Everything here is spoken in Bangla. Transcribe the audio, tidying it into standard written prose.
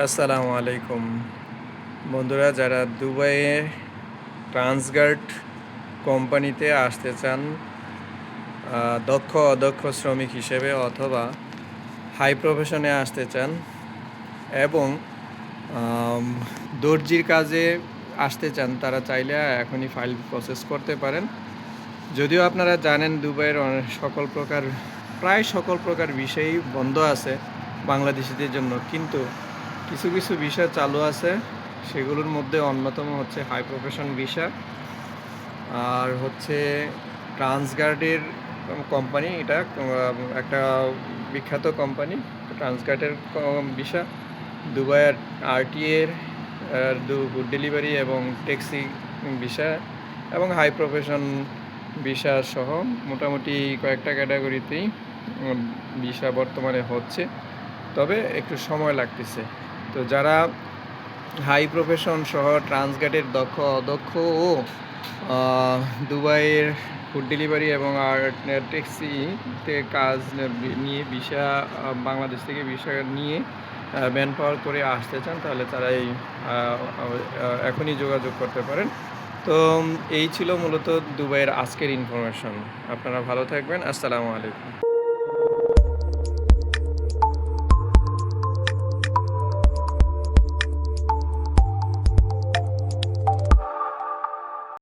আসসালামু আলাইকুম বন্ধুরা, যারা দুবাইয়ে ট্রান্সগার্ড কোম্পানিতে আসতে চান দক্ষ অদক্ষ শ্রমিক হিসেবে অথবা হাই প্রফেশনে আসতে চান এবং আম, দর্জির কাজে আসতে চান, তারা চাইলে এখনই ফাইল প্রসেস করতে পারেন। যদিও আপনারা জানেন দুবাইয়ের প্রায় সকল প্রকার বিষয়ই বন্ধ আছে বাংলাদেশিদের জন্য, কিন্তু কিছু কিছু ভিসা চালু আছে। সেগুলোর মধ্যে অন্যতম হচ্ছে হাই প্রফেশন ভিসা, আর হচ্ছে ট্রান্সগার্ডের কোম্পানি। এটা একটা বিখ্যাত কোম্পানি। ট্রান্সগার্ডের ভিসা দুবাইয়ের আরটিএর ফুড ডেলিভারি এবং ট্যাক্সি ভিসা এবং হাই প্রফেশন ভিসা সহ মোটামুটি কয়েকটা ক্যাটাগরিতেই ভিসা বর্তমানে হচ্ছে, তবে একটু সময় লাগতেছে। তো যারা হাই প্রফেশন সহ ট্রান্সগার্ডের দক্ষ অদক্ষ ও দুবাইয়ের ফুড ডেলিভারি এবং ট্যাক্সিতে কাজ নিয়ে ভিসা বাংলাদেশ থেকে ভিসা নিয়ে ম্যান পাওয়ার করে আসতে চান, তাহলে তারা এখনই যোগাযোগ করতে পারেন। তো এই ছিল মূলত দুবাইয়ের আজকের ইনফরমেশন। আপনারা ভালো থাকবেন। আসসালামু আলাইকুম।